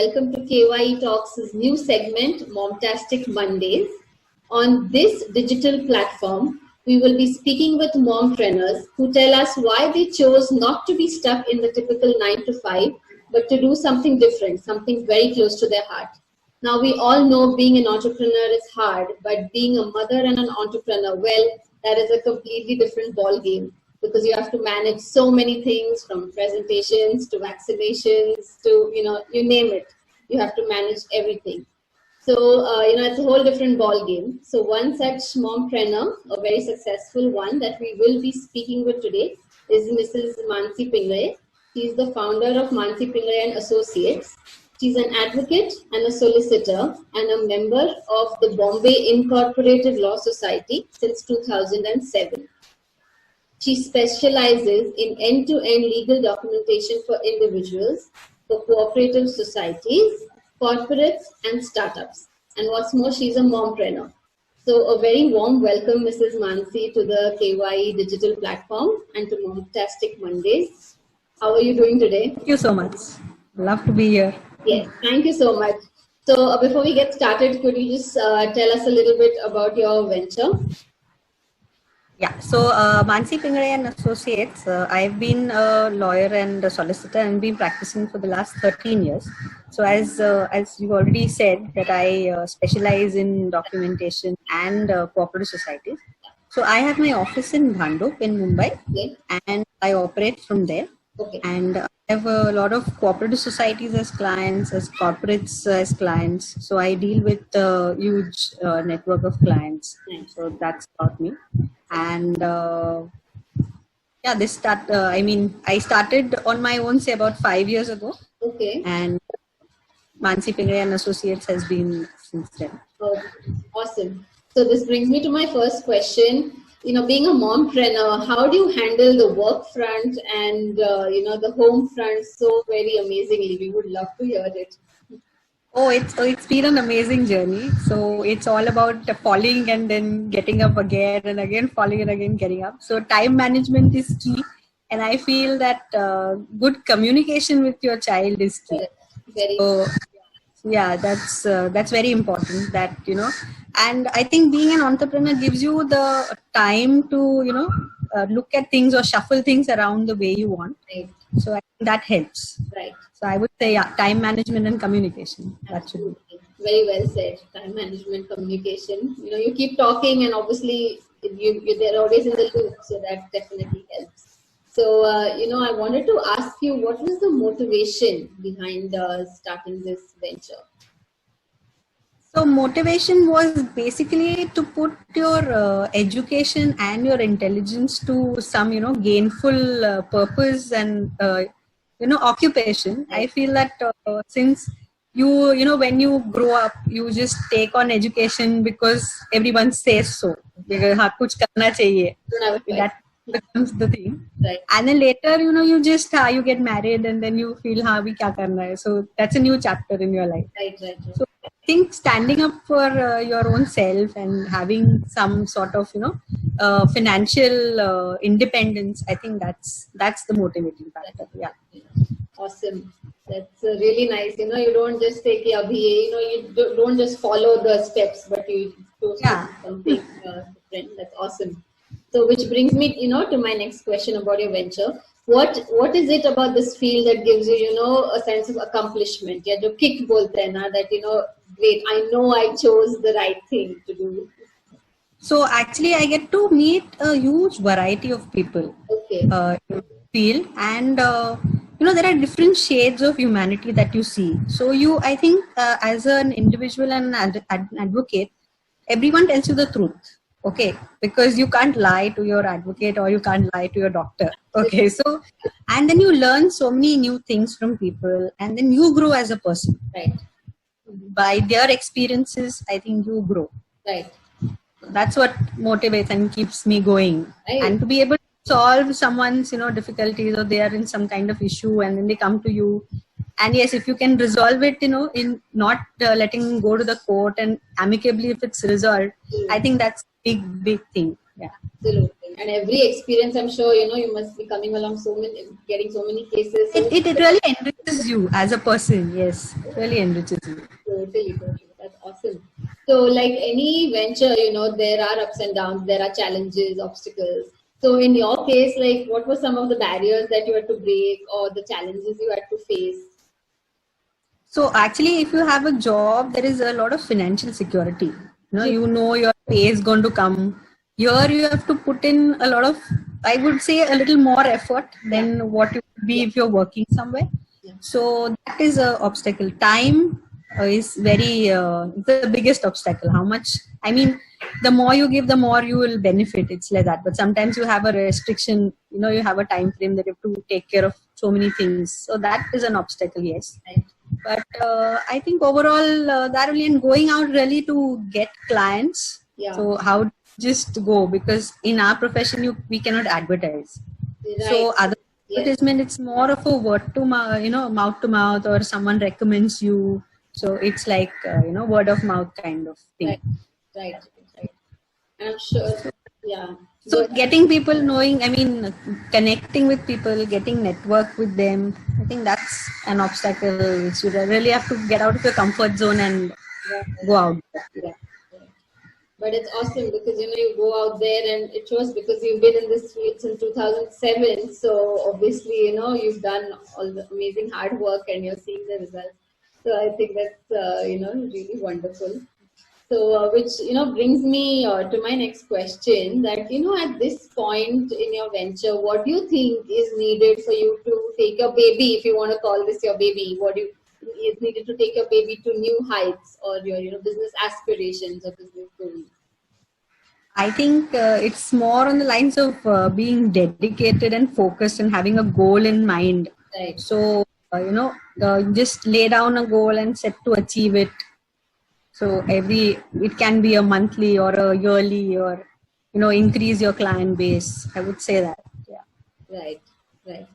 welcome to KYETalks' new segment, Momtastic Mondays. On this digital platform, we will be speaking with mompreneurs who tell us why they chose not to be stuck in the typical 9 to 5, but to do something different, something very close to their heart. Now, we all know being an entrepreneur is hard, but being a mother and an entrepreneur, well, that is a completely different ball game, because you have to manage so many things, from presentations to vaccinations to, you name it. You have to manage everything. So, it's a whole different ball game. So one such mompreneur, a very successful one that we will be speaking with today, is Mrs. Manasi Pingle. She is the founder of Manasi Pingle and Associates. She's an advocate and a solicitor and a member of the Bombay Incorporated Law Society since 2007. She specializes in end-to-end legal documentation for individuals, for cooperative societies, corporates, and startups. And what's more, she's a mompreneur. So a very warm welcome, Mrs. Manasi, to the KYE digital platform and to Momtastic Mondays. How are you doing today? Thank you so much. Love to be here. Yes, thank you so much. So before we get started, could you just tell us a little bit about your venture? Yeah, so Manasi Pingle and Associates, I've been a lawyer and a solicitor and been practicing for the last 13 years. So as you already said, that I specialize in documentation and cooperative societies. So I have my office in Bhandup in Mumbai, Okay. and I operate from there. Okay. And I have a lot of cooperative societies as clients, as corporates as clients. So I deal with a huge network of clients. Nice. So that's about me. And I started on my own, say about 5 years ago. Okay. And Manasi Pingle and Associates has been since then. Oh, awesome. So this brings me to my first question. Being a mompreneur, how do you handle the work front and, the home front so very amazingly? We would love to hear it. Oh, it's been an amazing journey. So it's all about falling and then getting up again and again, falling and again getting up. So time management is key. And I feel that good communication with your child is key. Very. So, yeah, that's very important, that, and I think being an entrepreneur gives you the time to, look at things or shuffle things around the way you want. Right. So I think that helps. Right. So I would say, time management and communication. That should be. Very well said. Time management, communication. You keep talking, and obviously they're always in the loop, so that definitely helps. So, I wanted to ask you, what was the motivation behind starting this venture? So motivation was basically to put your education and your intelligence to some, gainful purpose and, occupation. I feel that since when you grow up, you just take on education because everyone says so. Because kuch karna chahiye. That becomes the thing. Right. And then later, you just you get married and then you feel bhi kya karna hai. So that's a new chapter in your life. Right. So I think standing up for your own self and having some sort of financial independence, I think that's the motivating factor. Yeah. Awesome. That's really nice. You don't just take a BA, you don't just follow the steps, but you do something different. That's awesome. So which brings me, to my next question about your venture. What is it about this field that gives you, a sense of accomplishment? Yeah, jo kick bolte hai na, that, great, I know I chose the right thing to do. So actually, I get to meet a huge variety of people. Okay. In the field, and there are different shades of humanity that you see. So I think as an individual and an advocate, everyone tells you the truth. Okay, because you can't lie to your advocate or you can't lie to your doctor. Okay, so, and then you learn so many new things from people, and then you grow as a person. Right. By their experiences, I think you grow. Right. That's what motivates and keeps me going. Right. And to be able to solve someone's, difficulties, or they are in some kind of issue and then they come to you. And yes, if you can resolve it, in not letting go to the court, and amicably if it's resolved, I think that's big thing. Yeah. Absolutely. And every experience, I'm sure, you must be coming along getting so many cases. It really enriches you as a person. Yes, it really enriches you. Totally. That's awesome. So like any venture, there are ups and downs, there are challenges, obstacles. So in your case, like what were some of the barriers that you had to break or the challenges you had to face? So actually, if you have a job, there is a lot of financial security. You know your pay is going to come. Here you have to put in a lot of, I would say, a little more effort than what you would be if you're working somewhere. So that is an obstacle. Time is the biggest obstacle. How much? I mean, the more you give, the more you will benefit. It's like that. But sometimes you have a restriction. You have a time frame that you have to take care of so many things. So that is an obstacle. Yes. But I think overall, that really, and going out really to get clients. Yeah. So how just go, because in our profession we cannot advertise. Right. So other advertisement, it's more of a word to mouth, mouth to mouth, or someone recommends you. So it's like word of mouth kind of thing. Right. I'm sure. Yeah. So getting people knowing, I mean, connecting with people, getting network with them, I think that's an obstacle which you really have to get out of your comfort zone and go out. Yeah. But it's awesome because, you go out there and it shows because you've been in this field since 2007. So obviously, you've done all the amazing hard work and you're seeing the results. So I think that's, really wonderful. So, which, brings me to my next question that, at this point in your venture, what do you think is needed for you to take your baby, if you want to call this your baby, is needed to take your baby to new heights or your, business aspirations or business goals? I think it's more on the lines of being dedicated and focused and having a goal in mind. Right. So, just lay down a goal and set to achieve it. So it can be a monthly or a yearly, or, increase your client base. I would say that. Yeah. Right.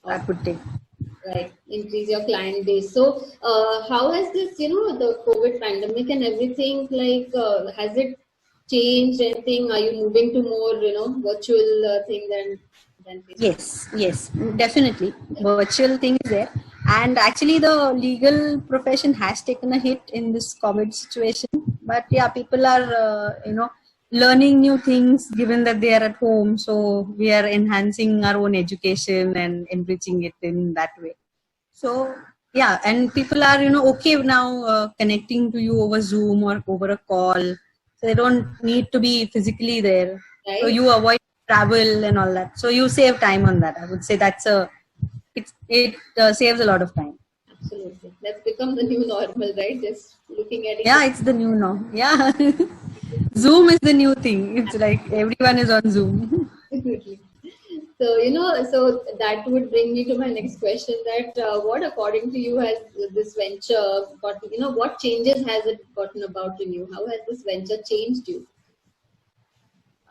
That would take. Right. Increase your client base. So, how has this, the COVID pandemic and everything, like, has it changed anything? Are you moving to more, virtual thing than Yes, definitely. Virtual thing is there. And actually the legal profession has taken a hit in this COVID situation. But yeah, people are, learning new things given that they are at home. So we are enhancing our own education and enriching it in that way. So yeah, and people are, okay now connecting to you over Zoom or over a call. So they don't need to be physically there. Right. So you avoid travel and all that. So you save time on that. I would say it saves a lot of time. Absolutely. That's become the new normal, right? Just looking at it. Yeah, it's the new norm. Yeah. Zoom is the new thing. It's like everyone is on Zoom. Absolutely. So, so that would bring me to my next question that what according to you has this venture got, what changes has it gotten about in you? How has this venture changed you?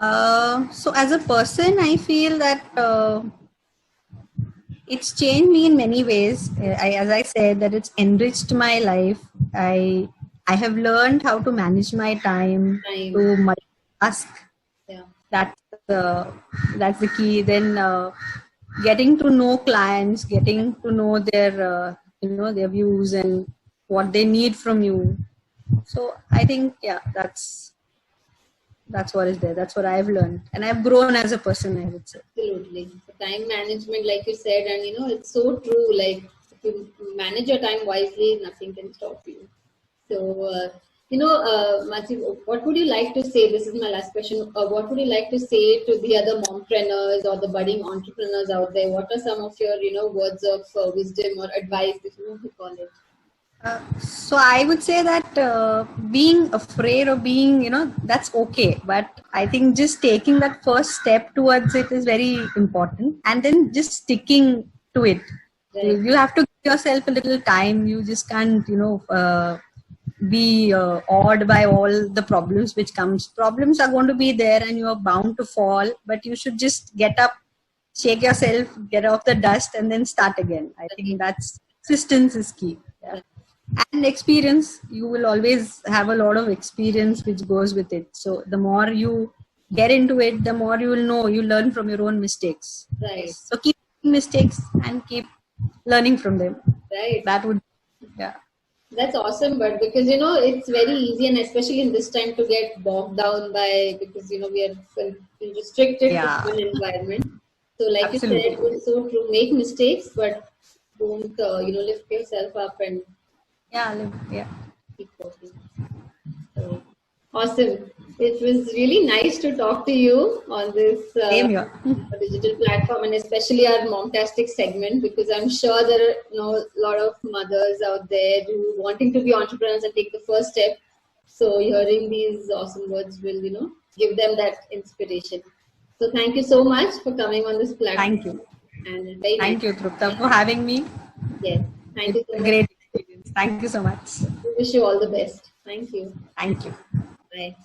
So as a person, I feel that it's changed me in many ways. As I said, that it's enriched my life. I have learned how to manage my time. To multitask. Yeah. That's the key. Then getting to know clients, getting to know their their views and what they need from you. So I think that's what is there. That's what I've learned, and I've grown as a person, I would say. Absolutely. So time management, like you said, and it's so true. Like if you manage your time wisely, nothing can stop you. So, Manasi, what would you like to say? This is my last question. What would you like to say to the other mompreneurs or the budding entrepreneurs out there? What are some of your, words of wisdom or advice, if you want to call it? So I would say that being afraid of being, that's okay. But I think just taking that first step towards it is very important. And then just sticking to it. Right. You have to give yourself a little time. You just can't, be awed by all the problems which comes. Problems are going to be there and you are bound to fall. But you should just get up, shake yourself, get off the dust and then start again. I think that's persistence is key. Yeah. And experience, you will always have a lot of experience which goes with it. So the more you get into it, the more you will know, you learn from your own mistakes. Right. So keep making mistakes and keep learning from them. Right. That would, yeah. That's awesome, but because it's very easy, and especially in this time, to get bogged down by, because we are restricted to Yeah. one environment. So, like you said, Absolutely. it's so true. Make mistakes, but don't lift yourself up and Yeah. keep working. So, awesome. It was really nice to talk to you on this Same here. digital platform, and especially our Momtastic segment, because I'm sure there are a lot of mothers out there who wanting to be entrepreneurs and take the first step. So hearing these awesome words will give them that inspiration. So thank you so much for coming on this platform. Thank you. And very nice. Thank you, Trupta, for having me. Yes. Thank you It's so a much. great experience. Thank you so much. We wish you all the best. Thank you. Thank you. Bye.